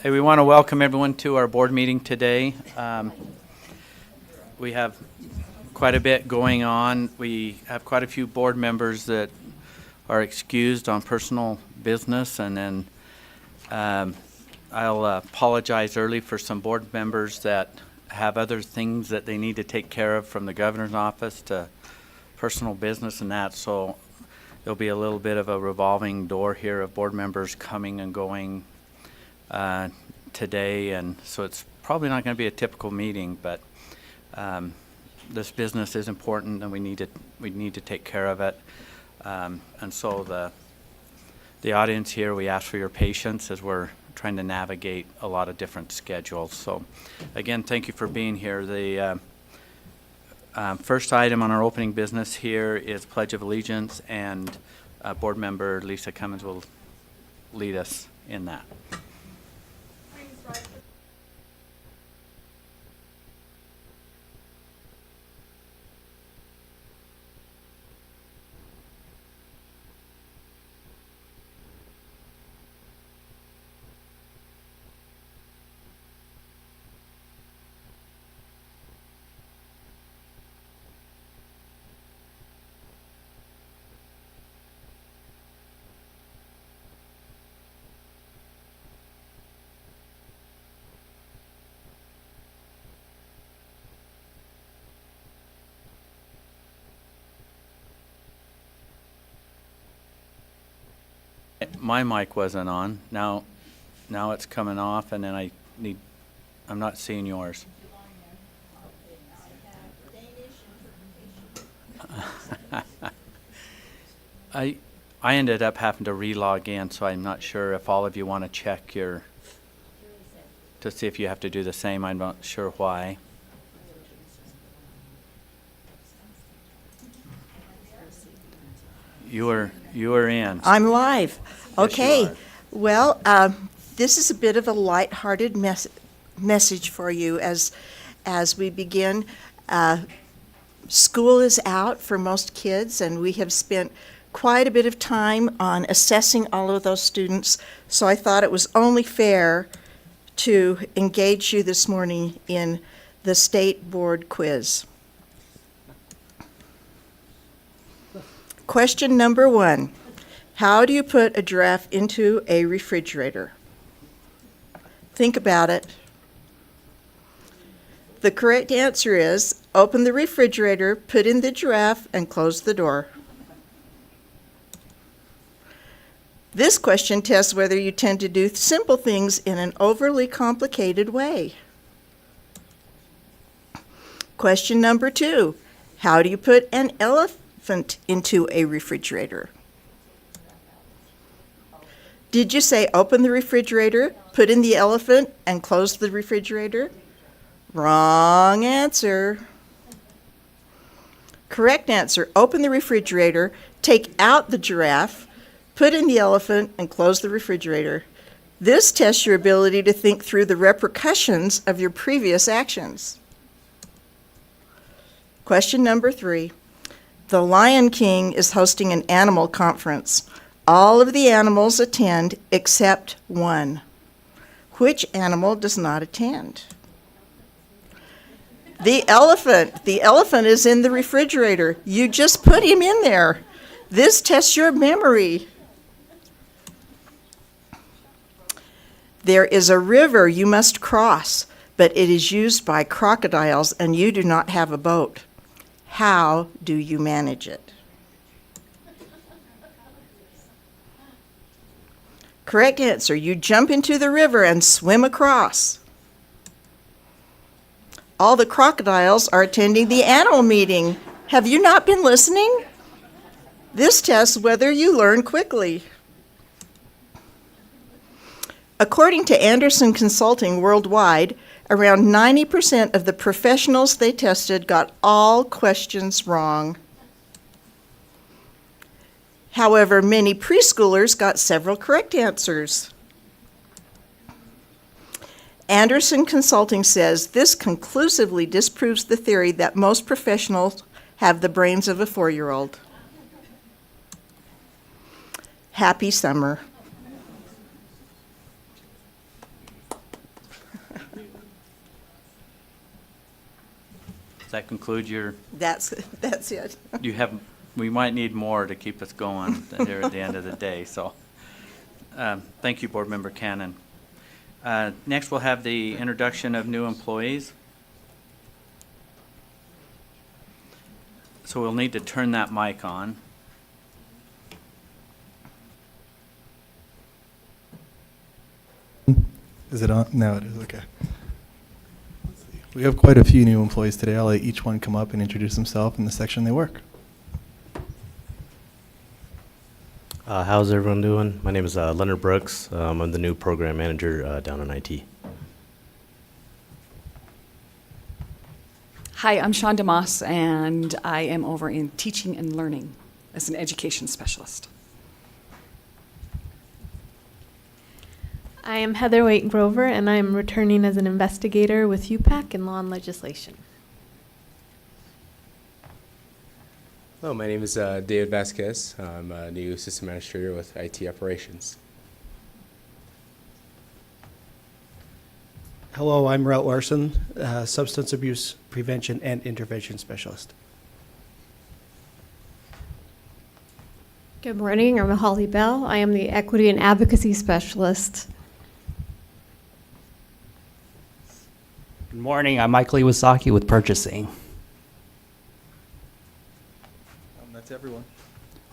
Hey, we want to welcome everyone to our board meeting today. We have quite a bit going on. We have quite a few board members that are excused on personal business, and then I'll apologize early for some board members that have other things that they need to take care of, from the governor's office to personal business and that. So there'll be a little bit of a revolving door here of board members coming and going today, and so it's probably not going to be a typical meeting, but this business is important, and we need to take care of it. And so the audience here, we ask for your patience as we're trying to navigate a lot of different schedules. So again, thank you for being here. The first item on our opening business here is Pledge of Allegiance, and board member Lisa Cummins will lead us in that. My mic wasn't on. Now it's coming off, and then I'm not seeing yours. I ended up having to re-log in, so I'm not sure if all of you want to check to see if you have to do the same. I'm not sure why. You are in. I'm live. Okay. Yes, Well, this is a bit of a lighthearted message for you as we begin. School is out for most kids, and we have spent quite a bit of time on assessing all of those students. So I thought it was only fair to engage you this morning in the state board quiz. Question number 1. How do you put a giraffe into a refrigerator? Think about it. The correct answer is open the refrigerator, put in the giraffe, and close the door. This question tests whether you tend to do simple things in an overly complicated way. Question number 2. How do you put an elephant into a refrigerator? Did you say open the refrigerator, put in the elephant, and close the refrigerator? Wrong answer. Correct answer, open the refrigerator, take out the giraffe, put in the elephant, and close the refrigerator. This tests your ability to think through the repercussions of your previous actions. Question number 3. The Lion King is hosting an animal conference. All of the animals attend except one. Which animal does not attend? The elephant. The elephant is in the refrigerator. You just put him in there. This tests your memory. There is a river you must cross, but it is used by crocodiles and you do not have a boat. How do you manage it? Correct answer, you jump into the river and swim across. All the crocodiles are attending the animal meeting. Have you not been listening? This tests whether you learn quickly. According to Anderson Consulting Worldwide, around 90% of the professionals they tested got all questions wrong. However, many preschoolers got several correct answers. Anderson Consulting says this conclusively disproves the theory that most professionals have the brains of a 4-year-old. Happy summer. that conclude your, That's it. we might need more to keep us going there at the end of the day, so. Thank you, Board Member Cannon. Next, we'll have the introduction of new employees. So we'll need to turn that mic on. Is it on? No, it is. Okay. Let's see. We have quite a few new employees today. I'll let each one come up and introduce themselves in the section they work. How's everyone doing? My name is Leonard Brooks. I'm the new program manager down in IT. Hi, I'm Shawn DeMoss, and I am over in teaching and learning as an education specialist. I am Heather Waite Grover, and I am returning as an investigator with UPAC in Law and Legislation. Hello, my name is David Vasquez. I'm a new system administrator with IT operations. Hello, I'm Rhett Larson, Substance Abuse Prevention and Intervention Specialist. Good morning, I'm Holly Bell. I am the Equity and Advocacy Specialist. Good morning, I'm Michael Iwasaki with Purchasing. That's everyone.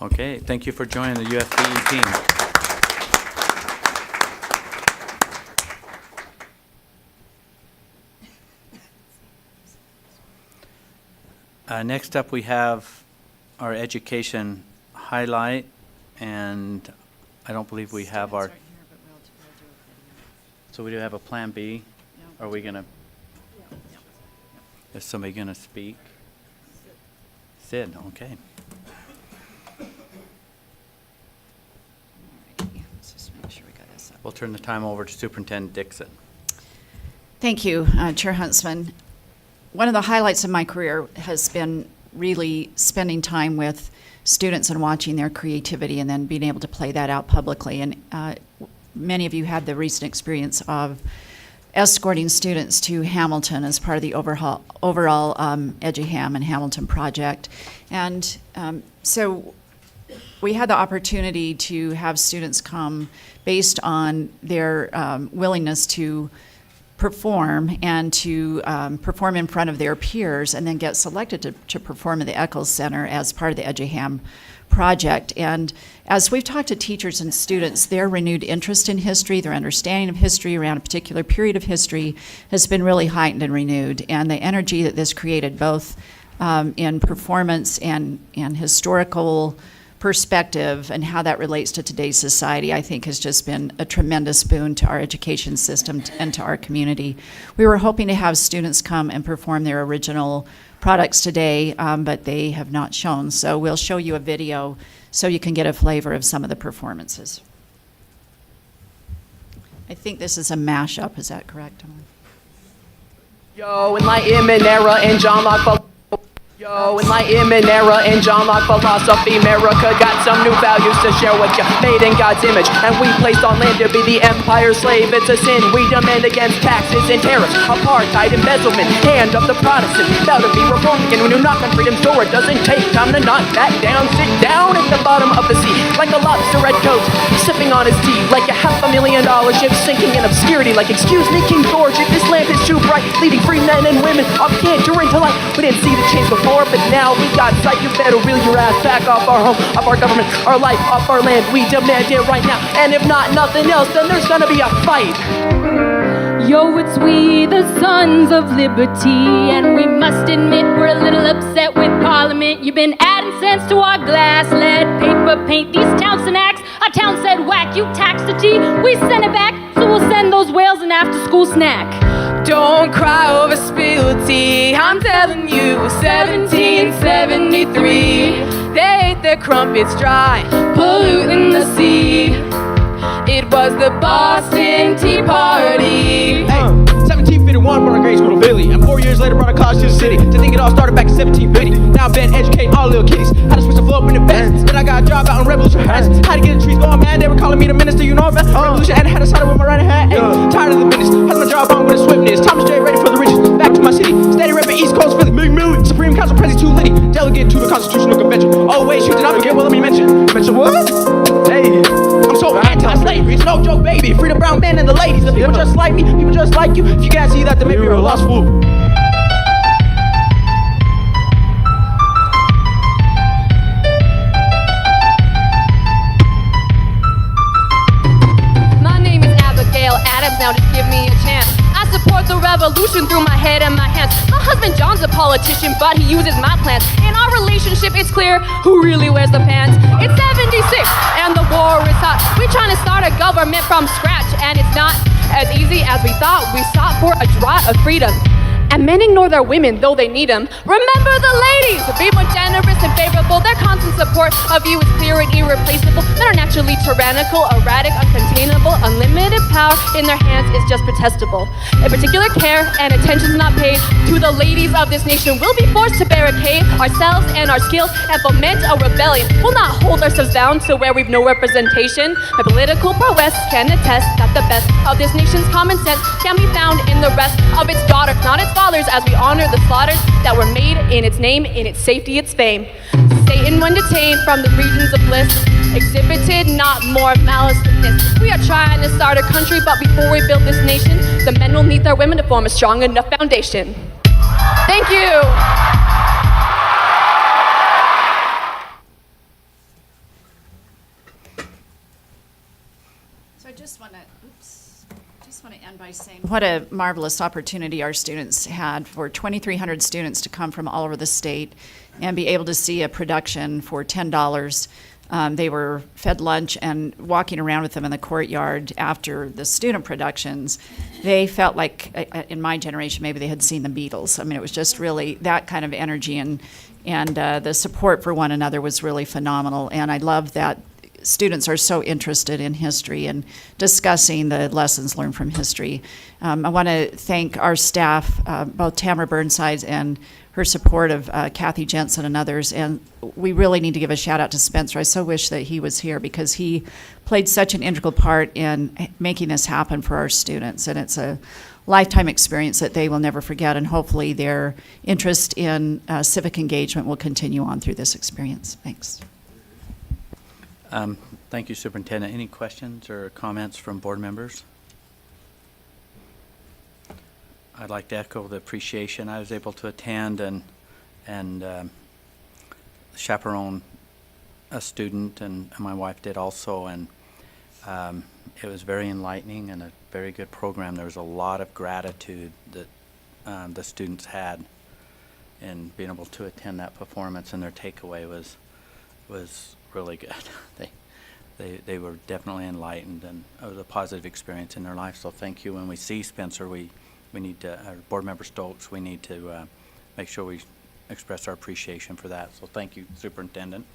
Okay, thank you for joining the UFBE team. Next up, we have our education highlight, and I don't believe we have our. So we do have a plan B. Are we gonna? Is somebody gonna speak? Sid, okay. Let's just make sure we got this up. We'll turn the time over to Superintendent Dixon. Thank you, Chair Huntsman. One of the highlights of my career has been really spending time with students and watching their creativity and then being able to play that out publicly. And many of you had the recent experience of escorting students to Hamilton as part of the overall EduHam and Hamilton project. And so we had the opportunity to have students come based on their willingness to perform and to perform in front of their peers and then get selected to perform at the Eccles Center as part of the EduHam project. And as we've talked to teachers and students, their renewed interest in history, their understanding of history around a particular period of history has been really heightened and renewed. And the energy that this created both in performance and historical perspective and how that relates to today's society, I think has just been a tremendous boon to our education system and to our community. We were hoping to have students come and perform their original products today, but they have not shown. So we'll show you a video so you can get a flavor of some of the performances. I think this is a mashup, is that correct, Emily? Yo, Enlightenment era and John Locke. Yo, Enlightenment era and John Locke philosophy. America got some new values to share with you. Made in God's image, and we placed on land to be the empire slave. It's a sin we demand against taxes and tariffs, apartheid, embezzlement. Hand of the Protestant, bound to be Republican. When you knock on freedom's door, it doesn't take time to knock that down. Sit down at the bottom of the sea, like a lobster red coat, sipping on his tea, like a $500,000 ship sinking in obscurity. Like, excuse me, King George, if this lamp is too bright, leading free men and women off canter into light. We didn't see the change before, but now we got sight. You better reel your ass back off our home, off our government, our life, off our land. We demand it right now, and if not nothing else, then there's gonna be a fight. Yo, it's we, the sons of liberty, and we must admit we're a little upset with Parliament. You've been adding cents to our glass, lead, paper, paint, these Townsend acts. Our town said whack, you taxed the tea, we sent it back, so we'll send those whales an after-school snack. Don't cry over spilled tea, I'm telling you, 1773, they ate their crumpets dry, polluting the sea. It was the Boston Tea Party. Hey, 1751, born in grade school in Philly, and 4 years later brought a college to the city. To think it all started back in 1750. Now I've been educating all little kiddies how to switch the flow up in the best. Then I got a job out in Revolution Heights. How to get the trees going, man. They were calling me the minister, you know about Revolution, and I had to start with my right hand. Hey, tired of the business, has my job on with a swiftness. Thomas J. ready for the riches. Back to my city, steady repping East Coast Philly. Big Millie. People just like me, people just like you. If you can't see that, then maybe you're a lost fool. My name is Abigail Adams, now just give me a chance. I support the revolution through my head and my hands. My husband John's a politician, but he uses my plans. In our relationship, it's clear who really wears the pants. It's 76, and the war is hot. We're trying to start a government from scratch, and it's not as easy as we thought. We sought for a draught of freedom. And men ignore their women, though they need them. Remember the ladies, be more generous and favorable. Their constant support of you is clear and irreplaceable. Men are naturally tyrannical, erratic, uncontainable. Unlimited power in their hands is just protestable. In particular care and attention is not paid to the ladies of this nation. We'll be forced to barricade ourselves and our skills and foment a rebellion. We'll not hold ourselves down to where we've no representation. My political prowess can attest that the best of this nation's common sense can be found in the rest of its daughters, not its fathers, as we honor the slaughters that were made in its name, in its safety, its fame. Satan, when detained from the regions of bliss, exhibited not more malice than this. We are trying to start a country, but before we build this nation, the men will need their women to form a strong enough foundation. Thank you. So I just want to end by saying what a marvelous opportunity our students had for 2,300 students to come from all over the state and be able to see a production for $10. They were fed lunch, and walking around with them in the courtyard after the student productions, they felt like, in my generation, maybe they had seen the Beatles. I mean, it was just really that kind of energy, and the support for one another was really phenomenal. And I love that students are so interested in history and discussing the lessons learned from history. I want to thank our staff, both Tamara Burnside and her support of Kathy Jensen and others. And we really need to give a shout out to Spencer. I so wish that he was here because he played such an integral part in making this happen for our students. And it's a lifetime experience that they will never forget. And hopefully their interest in civic engagement will continue on through this experience. Thanks. Thank you, Superintendent. Any questions or comments from board members? I'd like to echo the appreciation. I was able to attend and chaperone a student, and my wife did also, and it was very enlightening and a very good program. There was a lot of gratitude that the students had in being able to attend that performance, and their takeaway was really good. They were definitely enlightened, and it was a positive experience in their life. So thank you. When we see Spencer, we need to, our board member Stokes, we need to make sure we express our appreciation for that. So thank you, Superintendent.